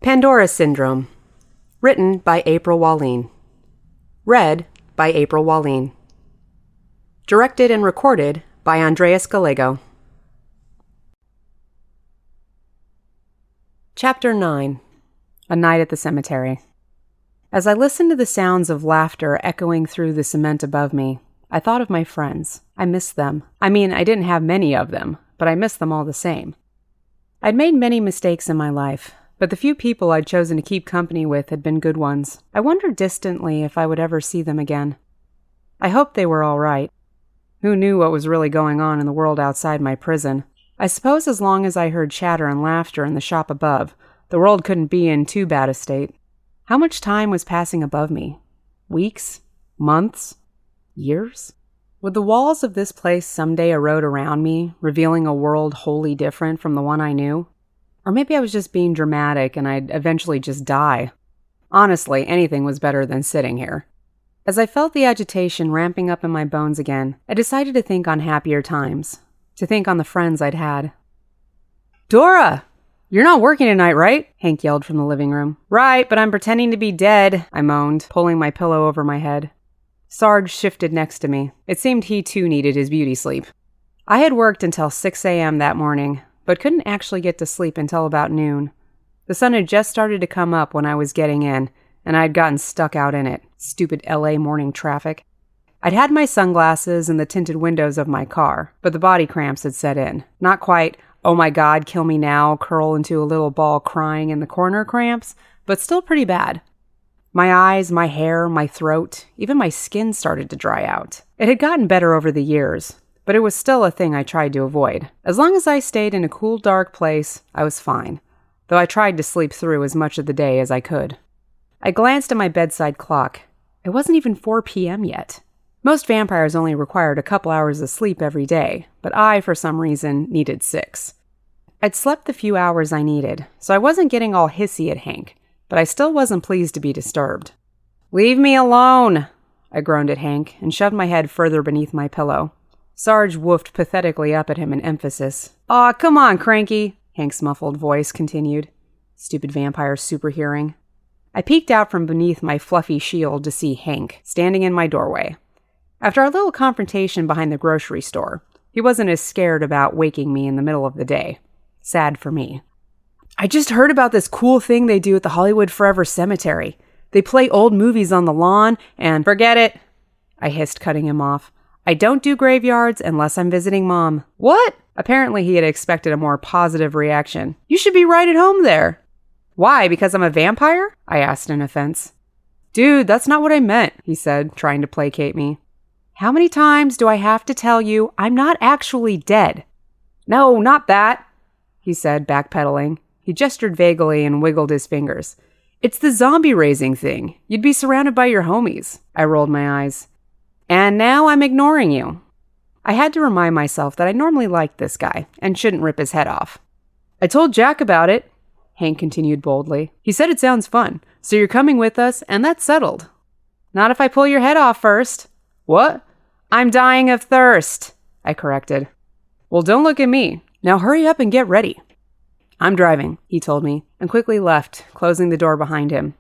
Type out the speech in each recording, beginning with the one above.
Pandora Syndrome. Written by April Walleen. Read by April Walleen. Directed and recorded by Andreas Gallego. Chapter 9. A Night at the Cemetery. As I listened to the sounds of laughter echoing through the cement above me, I thought of my friends. I missed them. I didn't have many of them, but I missed them all the same. I'd made many mistakes in my life, but the few people I'd chosen to keep company with had been good ones. I wondered distantly if I would ever see them again. I hoped they were all right. Who knew what was really going on in the world outside my prison? I suppose as long as I heard chatter and laughter in the shop above, the world couldn't be in too bad a state. How much time was passing above me? Weeks? Months? Years? Would the walls of this place someday erode around me, revealing a world wholly different from the one I knew? Or maybe I was just being dramatic and I'd eventually just die. Honestly, anything was better than sitting here. As I felt the agitation ramping up in my bones again, I decided to think on happier times, to think on the friends I'd had. "Dora! You're not working tonight, right?" Hank yelled from the living room. "Right, but I'm pretending to be dead," I moaned, pulling my pillow over my head. Sarge shifted next to me. It seemed he too needed his beauty sleep. I had worked until 6 a.m. that morning, but couldn't actually get to sleep until about noon. The sun had just started to come up when I was getting in, and I had gotten stuck out in it. Stupid LA morning traffic. I'd had my sunglasses and the tinted windows of my car, but the body cramps had set in. Not quite, "Oh my God, kill me now, curl into a little ball crying in the corner" cramps, but still pretty bad. My eyes, my hair, my throat, even my skin started to dry out. It had gotten better over the years, but it was still a thing I tried to avoid. As long as I stayed in a cool, dark place, I was fine, though I tried to sleep through as much of the day as I could. I glanced at my bedside clock. It wasn't even 4 p.m. yet. Most vampires only required a couple hours of sleep every day, but I, for some reason, needed 6. I'd slept the few hours I needed, so I wasn't getting all hissy at Hank, but I still wasn't pleased to be disturbed. "Leave me alone!" I groaned at Hank and shoved my head further beneath my pillow. Sarge woofed pathetically up at him in emphasis. "Aw, come on, Cranky," Hank's muffled voice continued. Stupid vampire super hearing. I peeked out from beneath my fluffy shield to see Hank, standing in my doorway. After our little confrontation behind the grocery store, he wasn't as scared about waking me in the middle of the day. Sad for me. "I just heard about this cool thing they do at the Hollywood Forever Cemetery. They play old movies on the lawn and—" "Forget it," I hissed, cutting him off. "I don't do graveyards unless I'm visiting Mom." "What?" Apparently he had expected a more positive reaction. "You should be right at home there." "Why, because I'm a vampire?" I asked in offense. "Dude, that's not what I meant," he said, trying to placate me. "How many times do I have to tell you I'm not actually dead?" "No, not that," he said, backpedaling. He gestured vaguely and wiggled his fingers. "It's the zombie raising thing. You'd be surrounded by your homies." I rolled my eyes. "And now I'm ignoring you." I had to remind myself that I normally liked this guy and shouldn't rip his head off. "I told Jack about it," Hank continued boldly. "He said it sounds fun, so you're coming with us, and that's settled." "Not if I pull your head off first." "What?" "I'm dying of thirst," I corrected. "Well, don't look at me. Now hurry up and get ready." "I'm driving," he told me, and quickly left, closing the door behind him.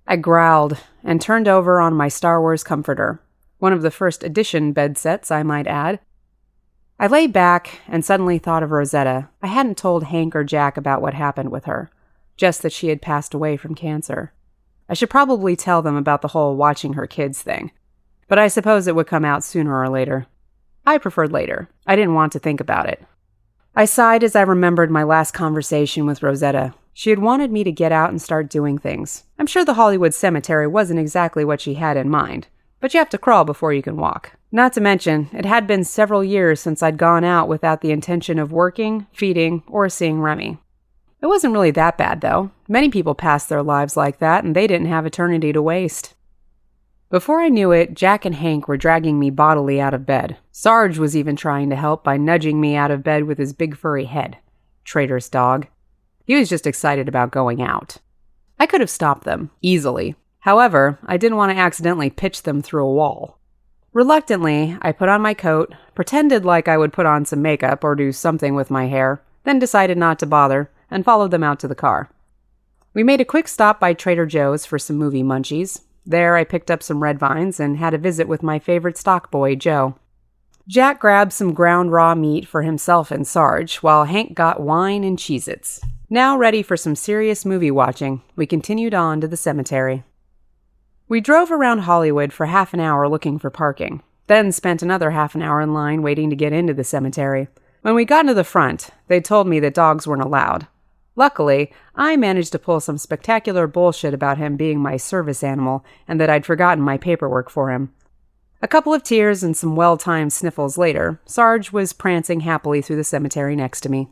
I growled and turned over on my Star Wars comforter, one of the first edition bed sets, I might add. I lay back and suddenly thought of Rosetta. I hadn't told Hank or Jack about what happened with her, just that she had passed away from cancer. I should probably tell them about the whole watching her kids thing, but I suppose it would come out sooner or later. I preferred later. I didn't want to think about it. I sighed as I remembered my last conversation with Rosetta. She had wanted me to get out and start doing things. I'm sure the Hollywood Cemetery wasn't exactly what she had in mind, but you have to crawl before you can walk. Not to mention, it had been several years since I'd gone out without the intention of working, feeding, or seeing Remy. It wasn't really that bad, though. Many people passed their lives like that, and they didn't have eternity to waste. Before I knew it, Jack and Hank were dragging me bodily out of bed. Sarge was even trying to help by nudging me out of bed with his big furry head. Traitorous dog. He was just excited about going out. I could have stopped them, easily. However, I didn't want to accidentally pitch them through a wall. Reluctantly, I put on my coat, pretended like I would put on some makeup or do something with my hair, then decided not to bother, and followed them out to the car. We made a quick stop by Trader Joe's for some movie munchies. There, I picked up some red vines and had a visit with my favorite stock boy, Joe. Jack grabbed some ground raw meat for himself and Sarge, while Hank got wine and Cheez-Its. Now ready for some serious movie watching, we continued on to the cemetery. We drove around Hollywood for half an hour looking for parking, then spent another half an hour in line waiting to get into the cemetery. When we got to the front, they told me that dogs weren't allowed. Luckily, I managed to pull some spectacular bullshit about him being my service animal and that I'd forgotten my paperwork for him. A couple of tears and some well-timed sniffles later, Sarge was prancing happily through the cemetery next to me.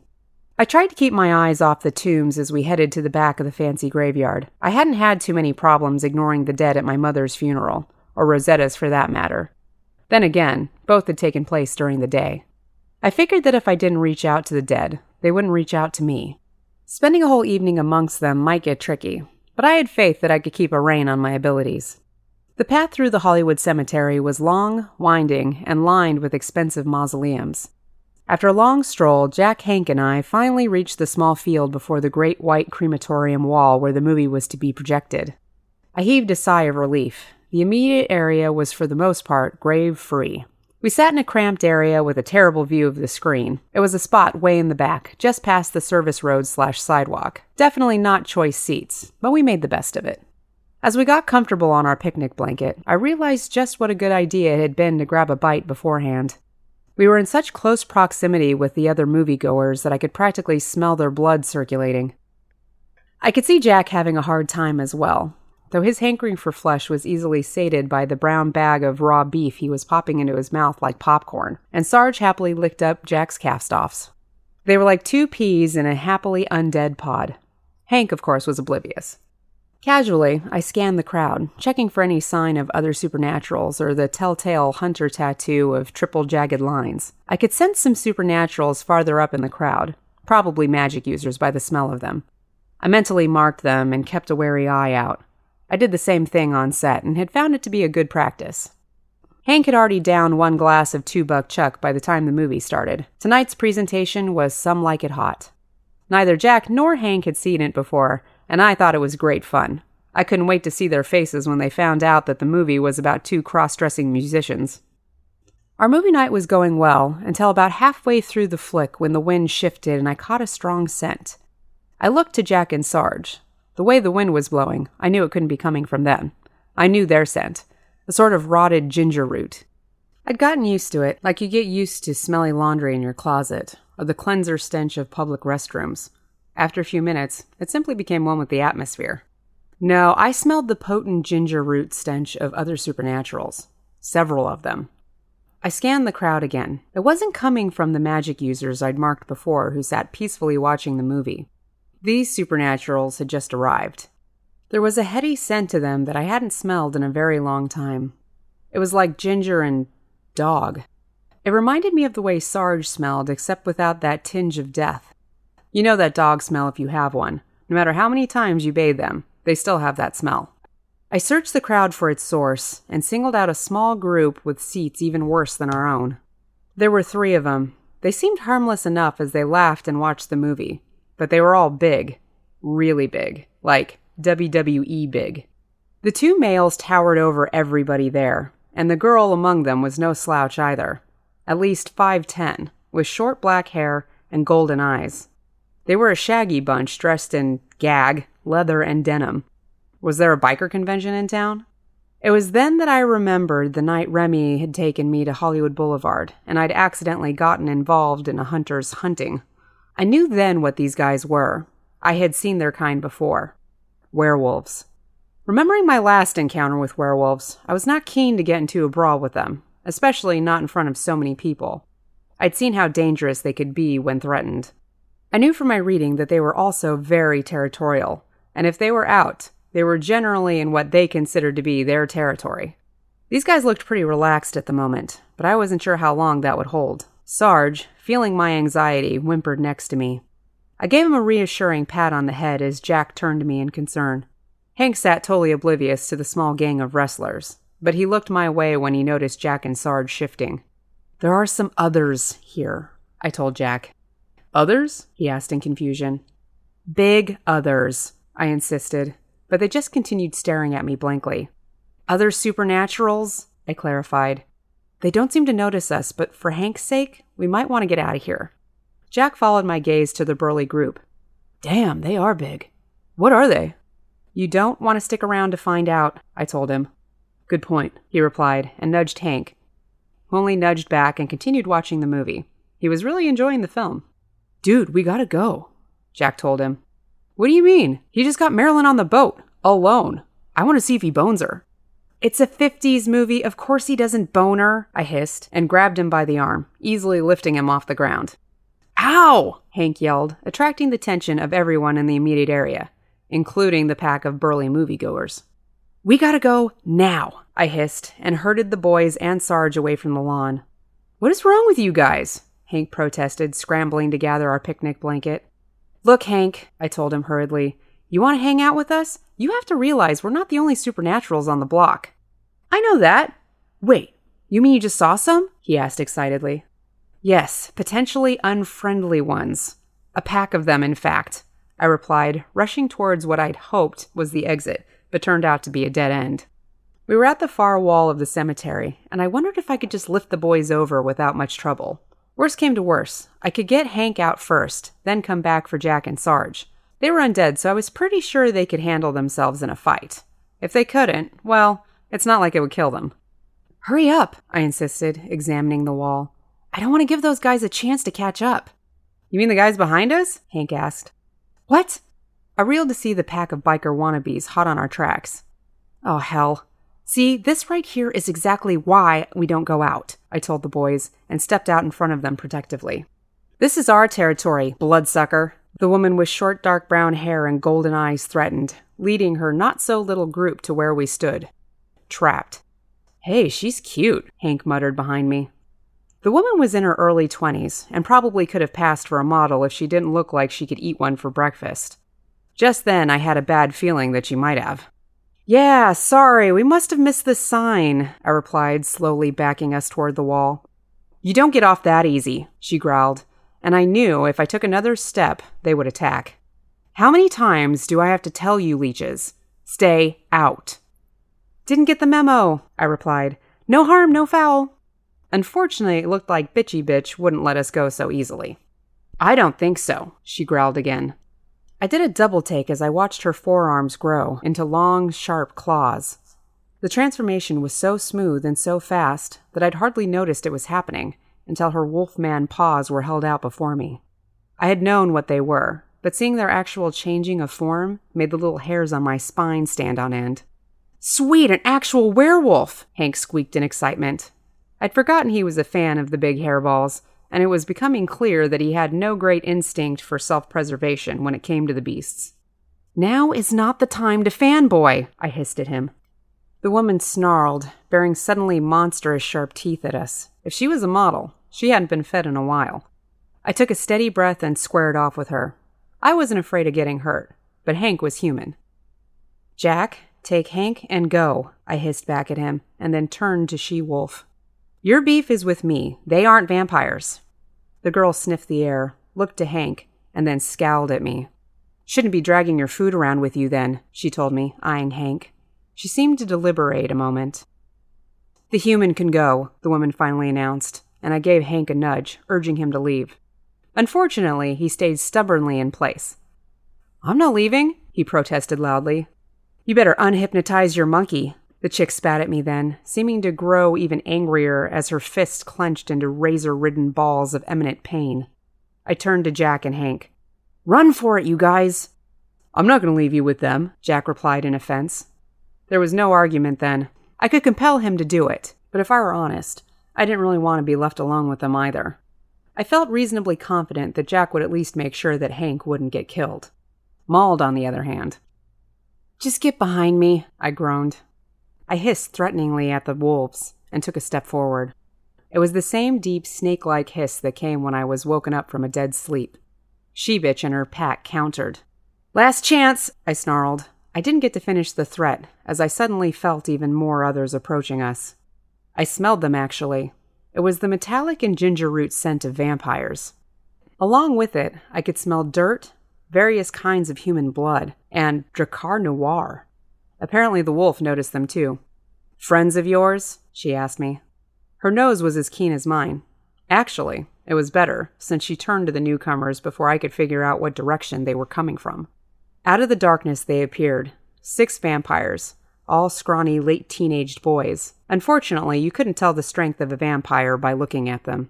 I tried to keep my eyes off the tombs as we headed to the back of the fancy graveyard. I hadn't had too many problems ignoring the dead at my mother's funeral, or Rosetta's for that matter. Then again, both had taken place during the day. I figured that if I didn't reach out to the dead, they wouldn't reach out to me. Spending a whole evening amongst them might get tricky, but I had faith that I could keep a rein on my abilities. The path through the Hollywood cemetery was long, winding, and lined with expensive mausoleums. After a long stroll, Jack, Hank, and I finally reached the small field before the great white crematorium wall where the movie was to be projected. I heaved a sigh of relief. The immediate area was for the most part grave-free. We sat in a cramped area with a terrible view of the screen. It was a spot way in the back, just past the service road/sidewalk. Definitely not choice seats, but we made the best of it. As we got comfortable on our picnic blanket, I realized just what a good idea it had been to grab a bite beforehand. We were in such close proximity with the other moviegoers that I could practically smell their blood circulating. I could see Jack having a hard time as well, though his hankering for flesh was easily sated by the brown bag of raw beef he was popping into his mouth like popcorn, and Sarge happily licked up Jack's cast-offs. They were like two peas in a happily undead pod. Hank, of course, was oblivious. Casually, I scanned the crowd, checking for any sign of other supernaturals or the telltale hunter tattoo of triple jagged lines. I could sense some supernaturals farther up in the crowd, probably magic users by the smell of them. I mentally marked them and kept a wary eye out. I did the same thing on set and had found it to be a good practice. Hank had already downed one glass of 2-buck chuck by the time the movie started. Tonight's presentation was some like it hot. Neither Jack nor Hank had seen it before, and I thought it was great fun. I couldn't wait to see their faces when they found out that the movie was about two cross-dressing musicians. Our movie night was going well until about halfway through the flick when the wind shifted and I caught a strong scent. I looked to Jack and Sarge. The way the wind was blowing, I knew it couldn't be coming from them. I knew their scent, a sort of rotted ginger root. I'd gotten used to it, like you get used to smelly laundry in your closet, or the cleanser stench of public restrooms. After a few minutes, it simply became one with the atmosphere. No, I smelled the potent ginger root stench of other supernaturals. Several of them. I scanned the crowd again. It wasn't coming from the magic users I'd marked before who sat peacefully watching the movie. These supernaturals had just arrived. There was a heady scent to them that I hadn't smelled in a very long time. It was like ginger and dog. It reminded me of the way Sarge smelled, except without that tinge of death. You know that dog smell if you have one. No matter how many times you bathe them, they still have that smell. I searched the crowd for its source and singled out a small group with seats even worse than our own. There were 3 of them. They seemed harmless enough as they laughed and watched the movie, but they were all big. Really big. Like WWE big. The 2 males towered over everybody there, and the girl among them was no slouch either. At least 5'10", with short black hair and golden eyes. They were a shaggy bunch dressed in gag, leather, and denim. Was there a biker convention in town? It was then that I remembered the night Remy had taken me to Hollywood Boulevard, and I'd accidentally gotten involved in a hunter's hunting. I knew then what these guys were. I had seen their kind before. Werewolves. Remembering my last encounter with werewolves, I was not keen to get into a brawl with them, especially not in front of so many people. I'd seen how dangerous they could be when threatened. I knew from my reading that they were also very territorial, and if they were out, they were generally in what they considered to be their territory. These guys looked pretty relaxed at the moment, but I wasn't sure how long that would hold. Sarge, feeling my anxiety, whimpered next to me. I gave him a reassuring pat on the head as Jack turned to me in concern. Hank sat totally oblivious to the small gang of wrestlers, but he looked my way when he noticed Jack and Sarge shifting. "There are some others here," I told Jack. "Others?" he asked in confusion. "Big others. I insisted, but they just continued staring at me blankly. Other supernaturals? I clarified. They don't seem to notice us, but for Hank's sake, we might want to get out of here. Jack followed my gaze to the burly group. Damn, they are big. What are they? You don't want to stick around to find out, I told him. Good point, he replied, and nudged Hank, who only nudged back and continued watching the movie. He was really enjoying the film. Dude, we gotta go, Jack told him. What do you mean? He just got Marilyn on the boat, alone. I want to see if he bones her. It's a 50s movie, of course he doesn't bone her, I hissed, and grabbed him by the arm, easily lifting him off the ground. Ow! Hank yelled, attracting the attention of everyone in the immediate area, including the pack of burly moviegoers. We gotta go now, I hissed, and herded the boys and Sarge away from the lawn. What is wrong with you guys? Hank protested, scrambling to gather our picnic blanket. Look, Hank, I told him hurriedly, you want to hang out with us? You have to realize we're not the only supernaturals on the block. I know that. Wait, you mean you just saw some? He asked excitedly. Yes, potentially unfriendly ones. A pack of them, in fact, I replied, rushing towards what I'd hoped was the exit, but turned out to be a dead end. We were at the far wall of the cemetery, and I wondered if I could just lift the boys over without much trouble. Worst came to worst, I could get Hank out first, then come back for Jack and Sarge. They were undead, so I was pretty sure they could handle themselves in a fight. If they couldn't, well, it's not like it would kill them. Hurry up, I insisted, examining the wall. I don't want to give those guys a chance to catch up. You mean the guys behind us? Hank asked. What? I reeled to see the pack of biker wannabes hot on our tracks. Oh, hell. See, this right here is exactly why we don't go out, I told the boys, and stepped out in front of them protectively. This is our territory, bloodsucker. The woman with short dark brown hair and golden eyes threatened, leading her not-so-little group to where we stood. Trapped. Hey, she's cute, Hank muttered behind me. The woman was in her early 20s, and probably could have passed for a model if she didn't look like she could eat one for breakfast. Just then, I had a bad feeling that she might have. Yeah, sorry, we must have missed the sign, I replied, slowly backing us toward the wall. You don't get off that easy, she growled, and I knew if I took another step, they would attack. How many times do I have to tell you, leeches? Stay out. Didn't get the memo, I replied. No harm, no foul. Unfortunately, it looked like Bitchy Bitch wouldn't let us go so easily. I don't think so, she growled again. I did a double take as I watched her forearms grow into long, sharp claws. The transformation was so smooth and so fast that I'd hardly noticed it was happening until her wolfman paws were held out before me. I had known what they were, but seeing their actual changing of form made the little hairs on my spine stand on end. Sweet, an actual werewolf! Hank squeaked in excitement. I'd forgotten he was a fan of the big hairballs, and it was becoming clear that he had no great instinct for self-preservation when it came to the beasts. Now is not the time to fanboy, I hissed at him. The woman snarled, baring suddenly monstrous sharp teeth at us. If she was a model, she hadn't been fed in a while. I took a steady breath and squared off with her. I wasn't afraid of getting hurt, but Hank was human. Jack, take Hank and go, I hissed back at him, and then turned to She-Wolf. Your beef is with me. They aren't vampires. The girl sniffed the air, looked to Hank, and then scowled at me. Shouldn't be dragging your food around with you then, she told me, eyeing Hank. She seemed to deliberate a moment. The human can go, the woman finally announced, and I gave Hank a nudge, urging him to leave. Unfortunately, he stayed stubbornly in place. I'm not leaving, he protested loudly. You better unhypnotize your monkey. The chick spat at me then, seeming to grow even angrier as her fists clenched into razor-ridden balls of imminent pain. I turned to Jack and Hank. Run for it, you guys! I'm not going to leave you with them, Jack replied in offense. There was no argument then. I could compel him to do it, but if I were honest, I didn't really want to be left alone with them either. I felt reasonably confident that Jack would at least make sure that Hank wouldn't get killed. Mauled, on the other hand. Just get behind me, I groaned. I hissed threateningly at the wolves and took a step forward. It was the same deep, snake-like hiss that came when I was woken up from a dead sleep. She-Bitch and her pack countered. Last chance, I snarled. I didn't get to finish the threat, as I suddenly felt even more others approaching us. I smelled them, actually. It was the metallic and ginger root scent of vampires. Along with it, I could smell dirt, various kinds of human blood, and Drakkar Noir. Apparently the wolf noticed them too. "Friends of yours?" she asked me. Her nose was as keen as mine. Actually, it was better, since she turned to the newcomers before I could figure out what direction they were coming from. Out of the darkness they appeared, 6 vampires, all scrawny, late-teenaged boys. Unfortunately, you couldn't tell the strength of a vampire by looking at them.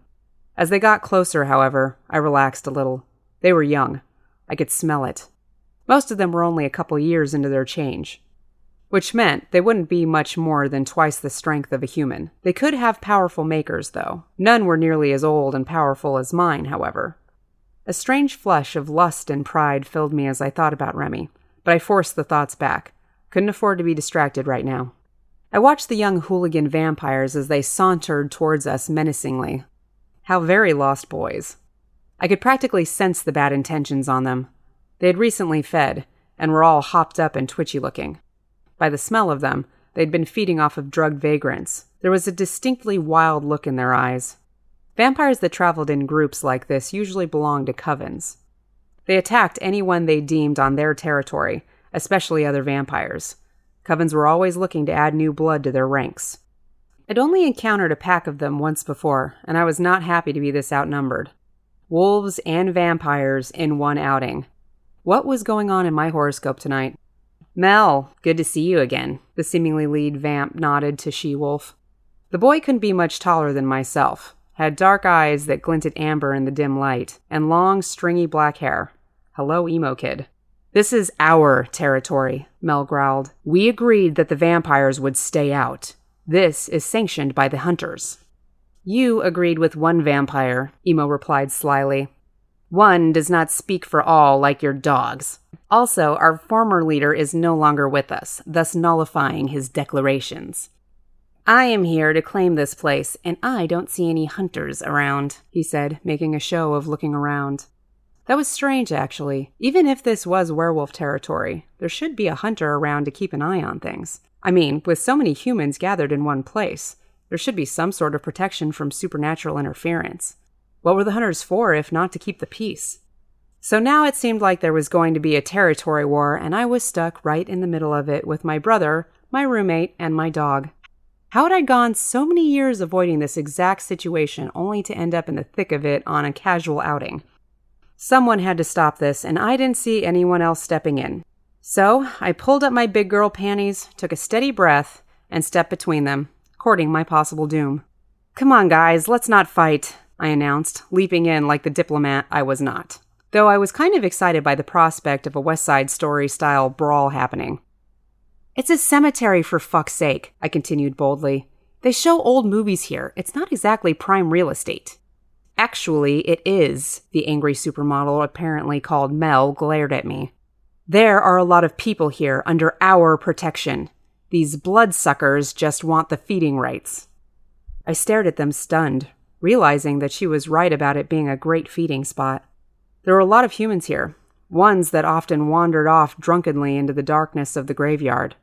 As they got closer, however, I relaxed a little. They were young. I could smell it. Most of them were only a couple years into their change, which meant they wouldn't be much more than twice the strength of a human. They could have powerful makers, though. None were nearly as old and powerful as mine, however. A strange flush of lust and pride filled me as I thought about Remy, but I forced the thoughts back. Couldn't afford to be distracted right now. I watched the young hooligan vampires as they sauntered towards us menacingly. How very lost boys. I could practically sense the bad intentions on them. They had recently fed, and were all hopped up and twitchy-looking. By the smell of them, they'd been feeding off of drugged vagrants. There was a distinctly wild look in their eyes. Vampires that traveled in groups like this usually belonged to covens. They attacked anyone they deemed on their territory, especially other vampires. Covens were always looking to add new blood to their ranks. I'd only encountered a pack of them once before, and I was not happy to be this outnumbered. Wolves and vampires in one outing. What was going on in my horoscope tonight? "Mel, good to see you again," the seemingly lead vamp nodded to She-Wolf. The boy couldn't be much taller than myself, had dark eyes that glinted amber in the dim light, and long, stringy black hair. Hello, emo kid. "This is our territory," Mel growled. "We agreed that the vampires would stay out. This is sanctioned by the hunters." "You agreed with one vampire," Emo replied slyly. "One does not speak for all like your dogs. Also, our former leader is no longer with us, thus nullifying his declarations." "I am here to claim this place, and I don't see any hunters around," he said, making a show of looking around. That was strange, actually. Even if this was werewolf territory, there should be a hunter around to keep an eye on things. I mean, with so many humans gathered in one place, there should be some sort of protection from supernatural interference. What were the hunters for, if not to keep the peace? So now it seemed like there was going to be a territory war, and I was stuck right in the middle of it with my brother, my roommate, and my dog. How had I gone so many years avoiding this exact situation only to end up in the thick of it on a casual outing? Someone had to stop this, and I didn't see anyone else stepping in. So I pulled up my big girl panties, took a steady breath, and stepped between them, courting my possible doom. "Come on, guys, let's not fight," I announced, leaping in like the diplomat I was not. Though I was kind of excited by the prospect of a West Side Story-style brawl happening. "It's a cemetery, for fuck's sake," I continued boldly. "They show old movies here. It's not exactly prime real estate." "Actually, it is," the angry supermodel, apparently called Mel, glared at me. "There are a lot of people here under our protection. These bloodsuckers just want the feeding rights." I stared at them stunned, realizing that she was right about it being a great feeding spot. There were a lot of humans here, ones that often wandered off drunkenly into the darkness of the graveyard.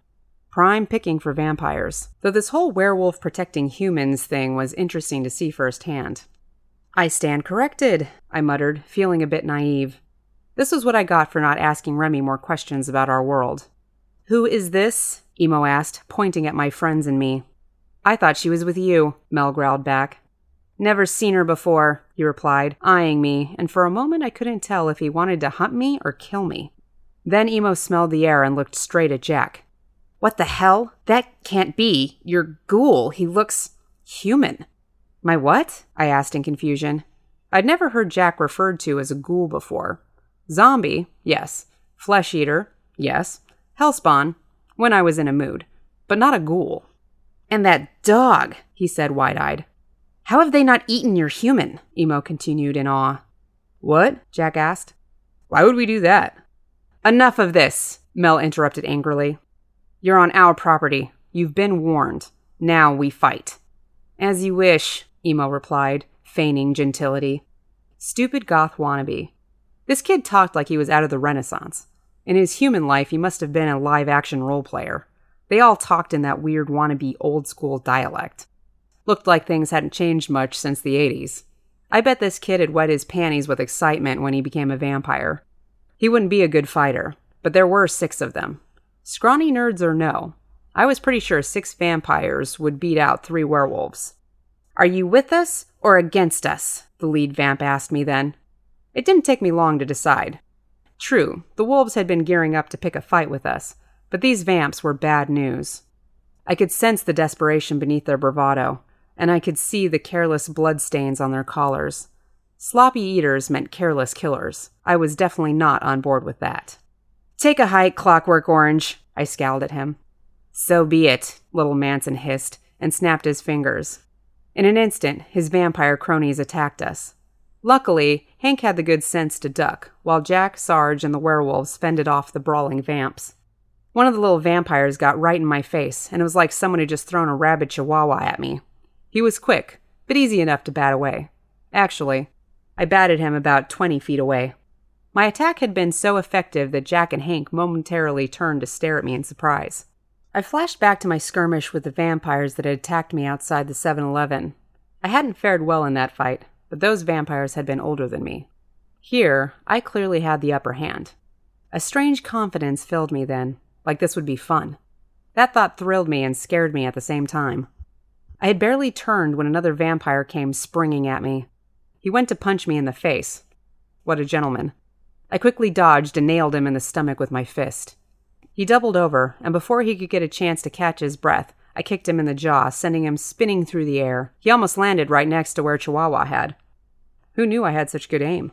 Prime picking for vampires, though this whole werewolf protecting humans thing was interesting to see firsthand. "I stand corrected," I muttered, feeling a bit naive. This was what I got for not asking Remy more questions about our world. "Who is this?" Emo asked, pointing at my friends and me. "I thought she was with you," Mel growled back. "Never seen her before," he replied, eyeing me, and for a moment I couldn't tell if he wanted to hunt me or kill me. Then Emo smelled the air and looked straight at Jack. "What the hell? That can't be. Your ghoul. He looks human." "My what?" I asked in confusion. I'd never heard Jack referred to as a ghoul before. Zombie, yes. Flesh eater, yes. Hellspawn, when I was in a mood. But not a ghoul. "And that dog," he said wide-eyed. "How have they not eaten your human?" Emo continued in awe. "What?" Jack asked. "Why would we do that?" "Enough of this," Mel interrupted angrily. "You're on our property. You've been warned. Now we fight." "As you wish," Emo replied, feigning gentility. Stupid goth wannabe. This kid talked like he was out of the Renaissance. In his human life, he must have been a live-action role player. They all talked in that weird wannabe old-school dialect. Looked like things hadn't changed much since the 80s. I bet this kid had wet his panties with excitement when he became a vampire. He wouldn't be a good fighter, but there were 6 of them. Scrawny nerds or no, I was pretty sure 6 vampires would beat out 3 werewolves. "Are you with us or against us?" the lead vamp asked me then. It didn't take me long to decide. True, the wolves had been gearing up to pick a fight with us, but these vamps were bad news. I could sense the desperation beneath their bravado, and I could see the careless bloodstains on their collars. Sloppy eaters meant careless killers. I was definitely not on board with that. "Take a hike, Clockwork Orange," I scowled at him. "So be it," little Manson hissed and snapped his fingers. In an instant, his vampire cronies attacked us. Luckily, Hank had the good sense to duck, while Jack, Sarge, and the werewolves fended off the brawling vamps. One of the little vampires got right in my face, and it was like someone had just thrown a rabid chihuahua at me. He was quick, but easy enough to bat away. Actually, I batted him about 20 feet away. My attack had been so effective that Jack and Hank momentarily turned to stare at me in surprise. I flashed back to my skirmish with the vampires that had attacked me outside the 7-Eleven. I hadn't fared well in that fight, but those vampires had been older than me. Here, I clearly had the upper hand. A strange confidence filled me then, like this would be fun. That thought thrilled me and scared me at the same time. I had barely turned when another vampire came springing at me. He went to punch me in the face. What a gentleman. I quickly dodged and nailed him in the stomach with my fist. He doubled over, and before he could get a chance to catch his breath, I kicked him in the jaw, sending him spinning through the air. He almost landed right next to where Chihuahua had. Who knew I had such good aim?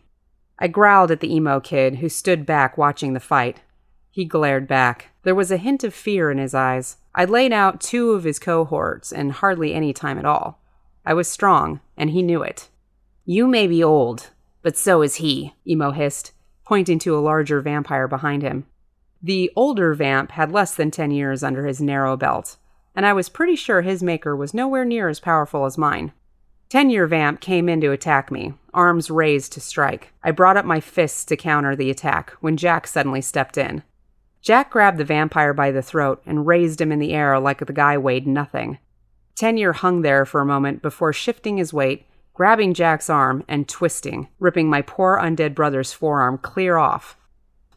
I growled at the emo kid, who stood back watching the fight. He glared back. There was a hint of fear in his eyes. I'd laid out 2 of his cohorts in hardly any time at all. I was strong, and he knew it. "You may be old, but so is he," Emo hissed, pointing to a larger vampire behind him. The older vamp had less than 10 years under his narrow belt, and I was pretty sure his maker was nowhere near as powerful as mine. 10-year vamp came in to attack me, arms raised to strike. I brought up my fists to counter the attack when Jack suddenly stepped in. Jack grabbed the vampire by the throat and raised him in the air like the guy weighed nothing. 10-year hung there for a moment before shifting his weight, grabbing Jack's arm and twisting, ripping my poor undead brother's forearm clear off.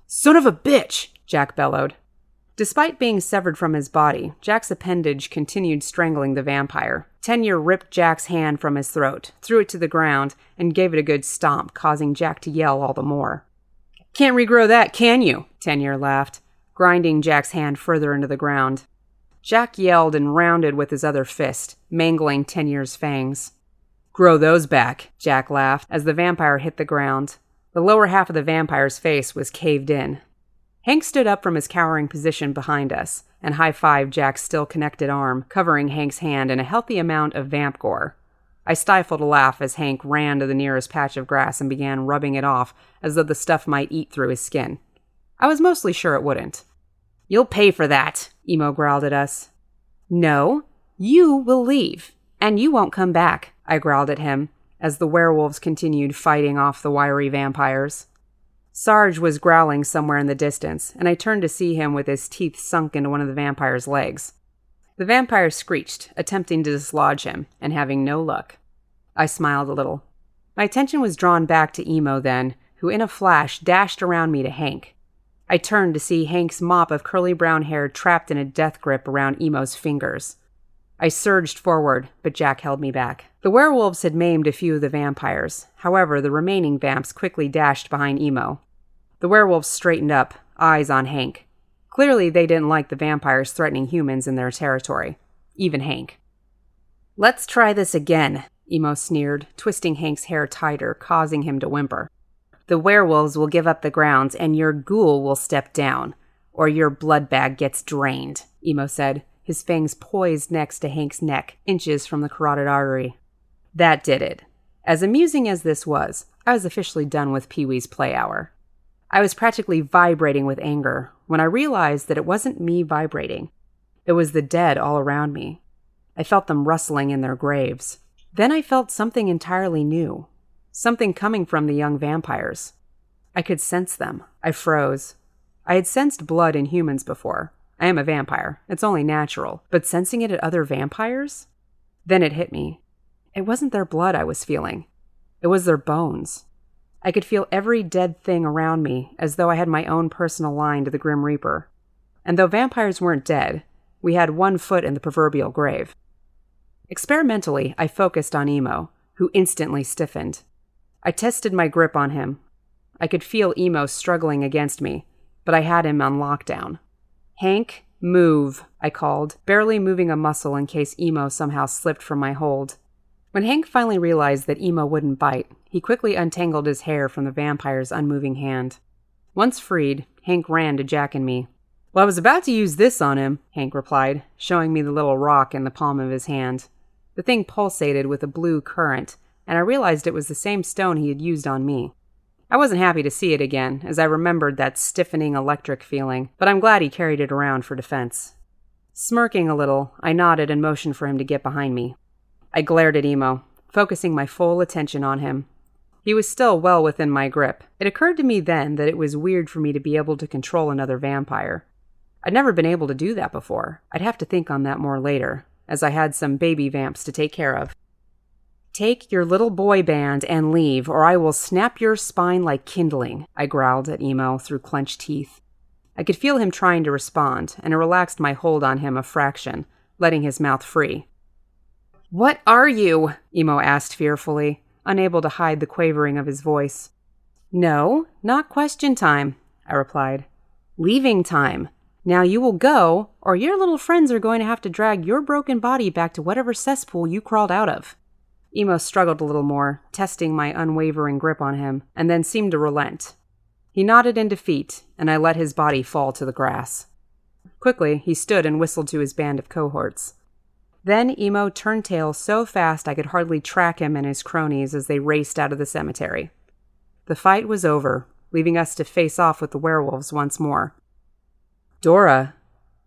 "Son of a bitch!" Jack bellowed. Despite being severed from his body, Jack's appendage continued strangling the vampire. 10-year ripped Jack's hand from his throat, threw it to the ground, and gave it a good stomp, causing Jack to yell all the more. "Can't regrow that, can you?" 10-year laughed, grinding Jack's hand further into the ground. Jack yelled and rounded with his other fist, mangling 10-year's fangs. "Grow those back," Jack laughed, as the vampire hit the ground. The lower half of the vampire's face was caved in. Hank stood up from his cowering position behind us and high-fived Jack's still connected arm, covering Hank's hand in a healthy amount of vamp gore. I stifled a laugh as Hank ran to the nearest patch of grass and began rubbing it off as though the stuff might eat through his skin. I was mostly sure it wouldn't. "You'll pay for that," Emo growled at us. "No, you will leave, and you won't come back," I growled at him as the werewolves continued fighting off the wiry vampires. Sarge was growling somewhere in the distance, and I turned to see him with his teeth sunk into one of the vampire's legs. The vampire screeched, attempting to dislodge him, and having no luck. I smiled a little. My attention was drawn back to Emo then, who in a flash dashed around me to Hank. I turned to see Hank's mop of curly brown hair trapped in a death grip around Emo's fingers. I surged forward, but Jack held me back. The werewolves had maimed a few of the vampires. However, the remaining vamps quickly dashed behind Emo. The werewolves straightened up, eyes on Hank. Clearly, they didn't like the vampires threatening humans in their territory. Even Hank. "Let's try this again," Emo sneered, twisting Hank's hair tighter, causing him to whimper. "The werewolves will give up the grounds, and your ghoul will step down, or your blood bag gets drained," Emo said, his fangs poised next to Hank's neck, inches from the carotid artery. That did it. As amusing as this was, I was officially done with Pee-wee's play hour. I was practically vibrating with anger when I realized that it wasn't me vibrating. It was the dead all around me. I felt them rustling in their graves. Then I felt something entirely new. Something coming from the young vampires. I could sense them. I froze. I had sensed blood in humans before. I am a vampire. It's only natural. But sensing it at other vampires? Then it hit me. It wasn't their blood I was feeling. It was their bones. I could feel every dead thing around me, as though I had my own personal line to the Grim Reaper. And though vampires weren't dead, we had one foot in the proverbial grave. Experimentally, I focused on Emo, who instantly stiffened. I tested my grip on him. I could feel Emo struggling against me, but I had him on lockdown. "Hank, move," I called, barely moving a muscle in case Emo somehow slipped from my hold. When Hank finally realized that Emo wouldn't bite, he quickly untangled his hair from the vampire's unmoving hand. Once freed, Hank ran to Jack and me. "Well, I was about to use this on him," Hank replied, showing me the little rock in the palm of his hand. The thing pulsated with a blue current, and I realized it was the same stone he had used on me. I wasn't happy to see it again, as I remembered that stiffening electric feeling, but I'm glad he carried it around for defense. Smirking a little, I nodded and motioned for him to get behind me. I glared at Emo, focusing my full attention on him. He was still well within my grip. It occurred to me then that it was weird for me to be able to control another vampire. I'd never been able to do that before. I'd have to think on that more later, as I had some baby vamps to take care of. "Take your little boy band and leave, or I will snap your spine like kindling," I growled at Emo through clenched teeth. I could feel him trying to respond, and I relaxed my hold on him a fraction, letting his mouth free. "What are you?" Emo asked fearfully, unable to hide the quavering of his voice. "No, not question time," I replied. "Leaving time. Now you will go, or your little friends are going to have to drag your broken body back to whatever cesspool you crawled out of." Emo struggled a little more, testing my unwavering grip on him, and then seemed to relent. He nodded in defeat, and I let his body fall to the grass. Quickly, he stood and whistled to his band of cohorts. Then Emo turned tail so fast I could hardly track him and his cronies as they raced out of the cemetery. The fight was over, leaving us to face off with the werewolves once more. "Dora,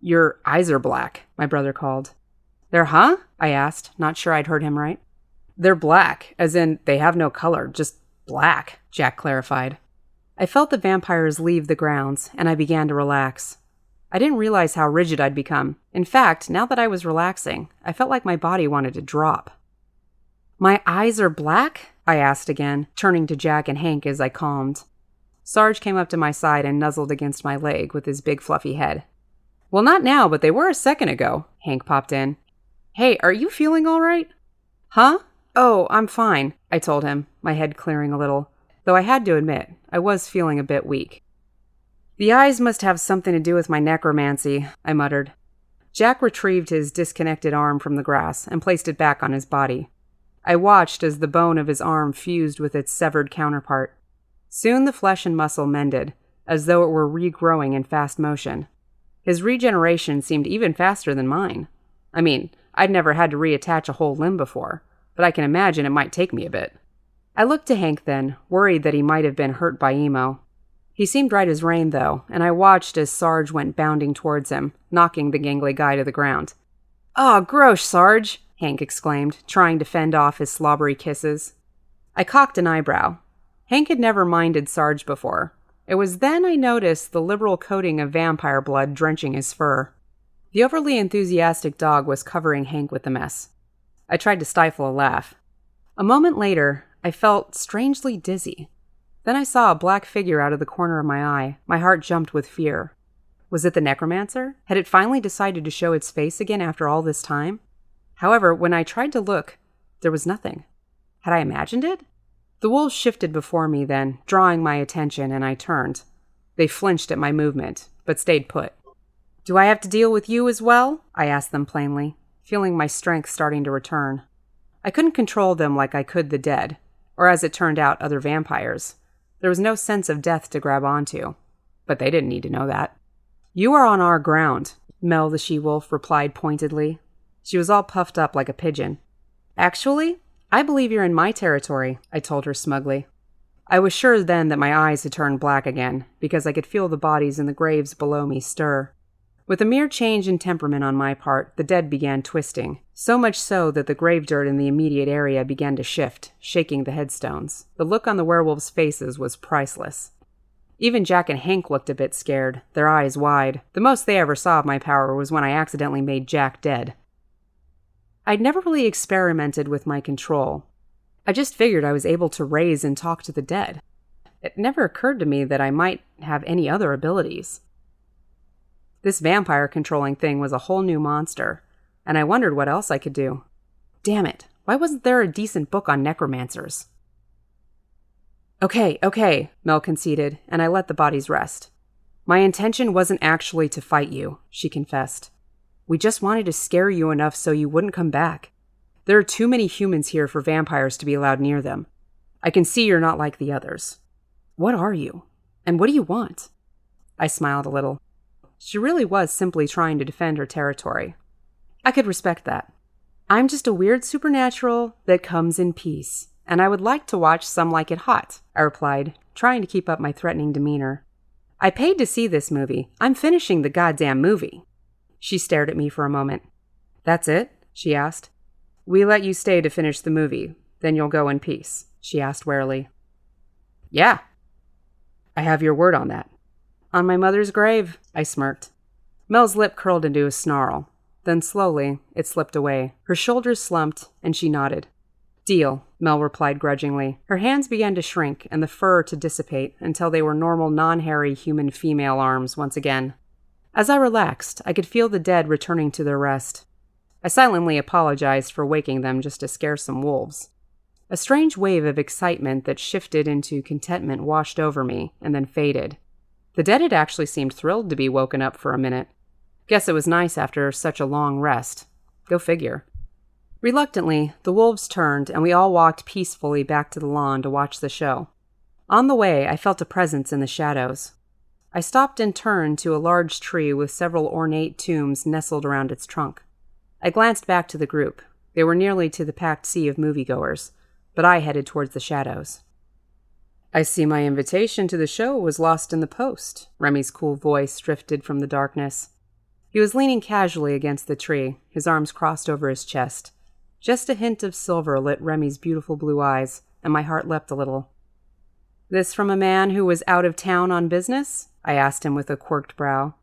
your eyes are black," my brother called. "They're huh?" I asked, not sure I'd heard him right. "They're black, as in they have no color, just black," Jack clarified. I felt the vampires leave the grounds, and I began to relax. I didn't realize how rigid I'd become. In fact, now that I was relaxing, I felt like my body wanted to drop. "My eyes are black?" I asked again, turning to Jack and Hank as I calmed. Sarge came up to my side and nuzzled against my leg with his big fluffy head. "Well, not now, but they were a second ago," Hank popped in. "Hey, are you feeling all right?" "Huh? Oh, I'm fine," I told him, my head clearing a little, though I had to admit, I was feeling a bit weak. "The eyes must have something to do with my necromancy," I muttered. Jack retrieved his disconnected arm from the grass and placed it back on his body. I watched as the bone of his arm fused with its severed counterpart. Soon the flesh and muscle mended, as though it were regrowing in fast motion. His regeneration seemed even faster than mine. I mean, I'd never had to reattach a whole limb before, but I can imagine it might take me a bit. I looked to Hank then, worried that he might have been hurt by Emo. He seemed right as rain, though, and I watched as Sarge went bounding towards him, knocking the gangly guy to the ground. "Oh, gross, Sarge!" Hank exclaimed, trying to fend off his slobbery kisses. I cocked an eyebrow. Hank had never minded Sarge before. It was then I noticed the liberal coating of vampire blood drenching his fur. The overly enthusiastic dog was covering Hank with the mess. I tried to stifle a laugh. A moment later, I felt strangely dizzy. Then I saw a black figure out of the corner of my eye. My heart jumped with fear. Was it the necromancer? Had it finally decided to show its face again after all this time? However, when I tried to look, there was nothing. Had I imagined it? The wolves shifted before me then, drawing my attention, and I turned. They flinched at my movement, but stayed put. "Do I have to deal with you as well?" I asked them plainly, feeling my strength starting to return. I couldn't control them like I could the dead, or as it turned out, other vampires. There was no sense of death to grab onto, but they didn't need to know that. "You are on our ground," Mel the she-wolf replied pointedly. She was all puffed up like a pigeon. "Actually, I believe you're in my territory," I told her smugly. I was sure then that my eyes had turned black again, because I could feel the bodies in the graves below me stir. With a mere change in temperament on my part, the dead began twisting, so much so that the grave dirt in the immediate area began to shift, shaking the headstones. The look on the werewolves' faces was priceless. Even Jack and Hank looked a bit scared, their eyes wide. The most they ever saw of my power was when I accidentally made Jack dead. I'd never really experimented with my control. I just figured I was able to raise and talk to the dead. It never occurred to me that I might have any other abilities. This vampire-controlling thing was a whole new monster, and I wondered what else I could do. Damn it, why wasn't there a decent book on necromancers? Okay, Mel conceded, and I let the bodies rest. My intention wasn't actually to fight you, she confessed. We just wanted to scare you enough so you wouldn't come back. There are too many humans here for vampires to be allowed near them. I can see you're not like the others. What are you? And what do you want? I smiled a little. She really was simply trying to defend her territory. I could respect that. I'm just a weird supernatural that comes in peace, and I would like to watch Some Like It Hot, I replied, trying to keep up my threatening demeanor. I paid to see this movie. I'm finishing the goddamn movie. She stared at me for a moment. That's it? She asked. We let you stay to finish the movie. Then you'll go in peace, she asked warily. Yeah. I have your word on that. On my mother's grave, I smirked. Mel's lip curled into a snarl. Then slowly, it slipped away. Her shoulders slumped, and she nodded. Deal, Mel replied grudgingly. Her hands began to shrink and the fur to dissipate until they were normal, non-hairy human female arms once again. As I relaxed, I could feel the dead returning to their rest. I silently apologized for waking them just to scare some wolves. A strange wave of excitement that shifted into contentment washed over me and then faded. The dead had actually seemed thrilled to be woken up for a minute. Guess it was nice after such a long rest. Go figure. Reluctantly, the wolves turned and we all walked peacefully back to the lawn to watch the show. On the way, I felt a presence in the shadows. I stopped and turned to a large tree with several ornate tombs nestled around its trunk. I glanced back to the group. They were nearly to the packed sea of moviegoers, but I headed towards the shadows. I see my invitation to the show was lost in the post. Remy's cool voice drifted from the darkness. He was leaning casually against the tree, his arms crossed over his chest. Just a hint of silver lit Remy's beautiful blue eyes, and my heart leapt a little. This from a man who was out of town on business? I asked him with a quirked brow.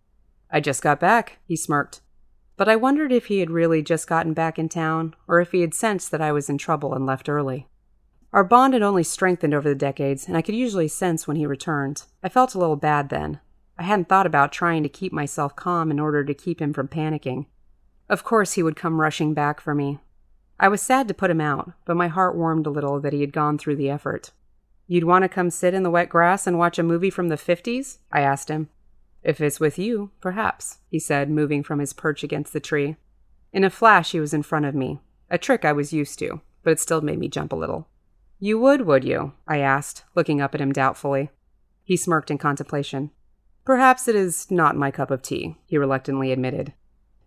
I just got back, he smirked. But I wondered if he had really just gotten back in town, or if he had sensed that I was in trouble and left early. Our bond had only strengthened over the decades, and I could usually sense when he returned. I felt a little bad then. I hadn't thought about trying to keep myself calm in order to keep him from panicking. Of course he would come rushing back for me. I was sad to put him out, but my heart warmed a little that he had gone through the effort. You'd want to come sit in the wet grass and watch a movie from the 50s? I asked him. If it's with you, perhaps, he said, moving from his perch against the tree. In a flash, he was in front of me, a trick I was used to, but it still made me jump a little. You would you? I asked, looking up at him doubtfully. He smirked in contemplation. Perhaps it is not my cup of tea, he reluctantly admitted.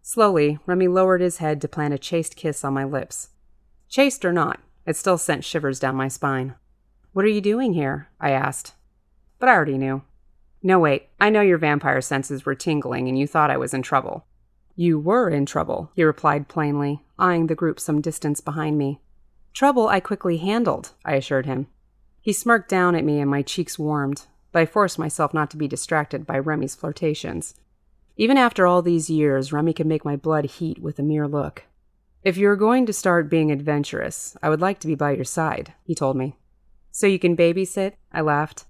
Slowly, Remy lowered his head to plant a chaste kiss on my lips. Chaste or not, it still sent shivers down my spine. What are you doing here? I asked. But I already knew. No, wait, I know your vampire senses were tingling and you thought I was in trouble. You were in trouble, he replied plainly, eyeing the group some distance behind me. Trouble I quickly handled, I assured him. He smirked down at me and my cheeks warmed, but I forced myself not to be distracted by Remy's flirtations. Even after all these years, Remy could make my blood heat with a mere look. If you're going to start being adventurous, I would like to be by your side, he told me. So you can babysit? I laughed.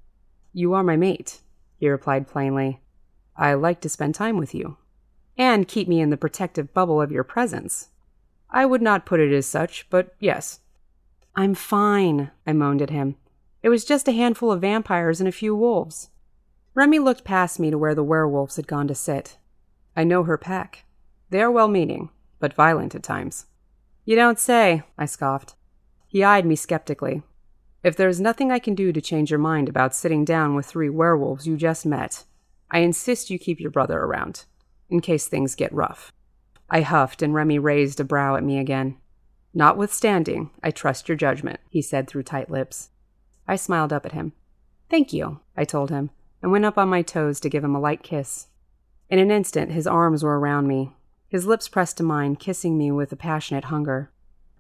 You are my mate, he replied plainly. I like to spend time with you. And keep me in the protective bubble of your presence. I would not put it as such, but yes. I'm fine, I moaned at him. It was just a handful of vampires and a few wolves. Remy looked past me to where the werewolves had gone to sit. I know her pack. They are well-meaning, but violent at times. You don't say, I scoffed. He eyed me skeptically. If there's nothing I can do to change your mind about sitting down with 3 werewolves you just met, I insist you keep your brother around, in case things get rough. I huffed, and Remy raised a brow at me again. Notwithstanding, I trust your judgment, he said through tight lips. I smiled up at him. Thank you, I told him, and went up on my toes to give him a light kiss. In an instant, his arms were around me, his lips pressed to mine, kissing me with a passionate hunger.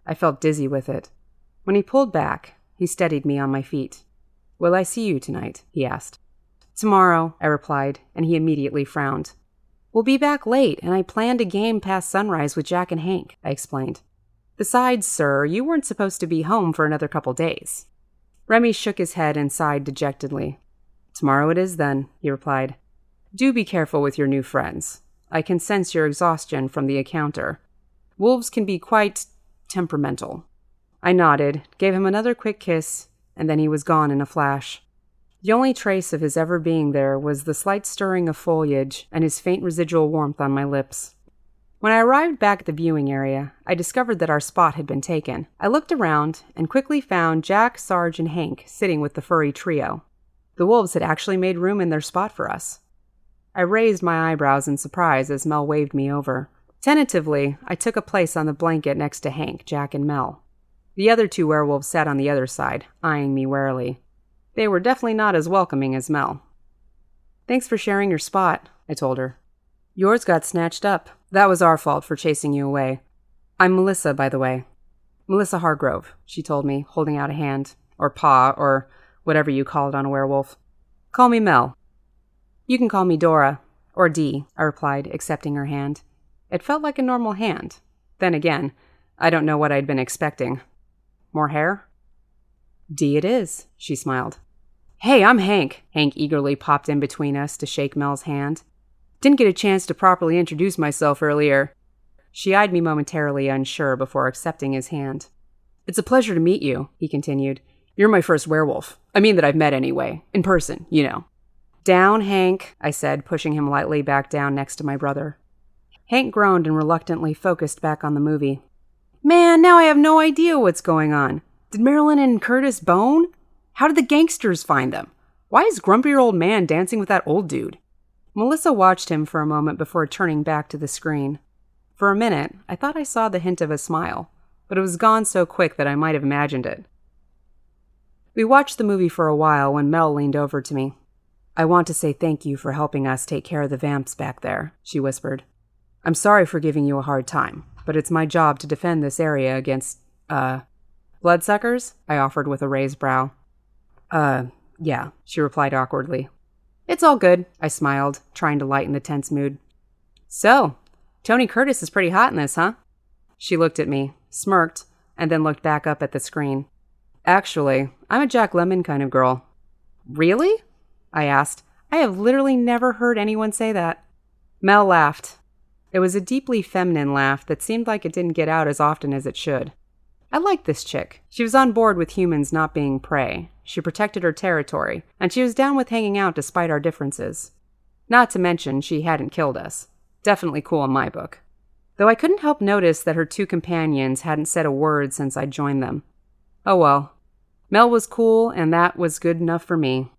I felt dizzy with it. When he pulled back, he steadied me on my feet. Will I see you tonight? He asked. Tomorrow, I replied, and he immediately frowned. We'll be back late, and I planned a game past sunrise with Jack and Hank, I explained. Besides, sir, you weren't supposed to be home for another couple days. Remy shook his head and sighed dejectedly. "Tomorrow it is, then," he replied. "Do be careful with your new friends. I can sense your exhaustion from the encounter. Wolves can be quite temperamental." I nodded, gave him another quick kiss, and then he was gone in a flash. The only trace of his ever being there was the slight stirring of foliage and his faint residual warmth on my lips. When I arrived back at the viewing area, I discovered that our spot had been taken. I looked around and quickly found Jack, Sarge, and Hank sitting with the furry trio. The wolves had actually made room in their spot for us. I raised my eyebrows in surprise as Mel waved me over. Tentatively, I took a place on the blanket next to Hank, Jack, and Mel. The other two werewolves sat on the other side, eyeing me warily. They were definitely not as welcoming as Mel. "Thanks for sharing your spot," I told her. "Yours got snatched up. That was our fault for chasing you away. I'm Melissa, by the way. Melissa Hargrove," she told me, holding out a hand, or paw, or whatever you call it on a werewolf. "Call me Mel." "You can call me Dora, or Dee," I replied, accepting her hand. It felt like a normal hand. Then again, I don't know what I'd been expecting. More hair? "Dee it is," she smiled. "Hey, I'm Hank." Hank eagerly popped in between us to shake Mel's hand. "Didn't get a chance to properly introduce myself earlier." She eyed me momentarily, unsure, before accepting his hand. "It's a pleasure to meet you," he continued. "You're my first werewolf. I mean that I've met anyway. In person, you know." "Down, Hank," I said, pushing him lightly back down next to my brother. Hank groaned and reluctantly focused back on the movie. "Man, now I have no idea what's going on. Did Marilyn and Curtis bone? How did the gangsters find them? Why is grumpier old man dancing with that old dude?" Melissa watched him for a moment before turning back to the screen. For a minute, I thought I saw the hint of a smile, but it was gone so quick that I might have imagined it. We watched the movie for a while when Mel leaned over to me. "I want to say thank you for helping us take care of the vamps back there," she whispered. "I'm sorry for giving you a hard time, but it's my job to defend this area against, bloodsuckers?" I offered with a raised brow. Yeah," she replied awkwardly. "It's all good," I smiled, trying to lighten the tense mood. "So, Tony Curtis is pretty hot in this, huh?" She looked at me, smirked, and then looked back up at the screen. "Actually, I'm a Jack Lemmon kind of girl." "Really?" I asked. I have literally never heard anyone say that. Mel laughed. It was a deeply feminine laugh that seemed like it didn't get out as often as it should. I liked this chick. She was on board with humans not being prey. She protected her territory, and she was down with hanging out despite our differences. Not to mention, she hadn't killed us. Definitely cool in my book. Though I couldn't help notice that her two companions hadn't said a word since I'd joined them. Oh well. Mel was cool, and that was good enough for me.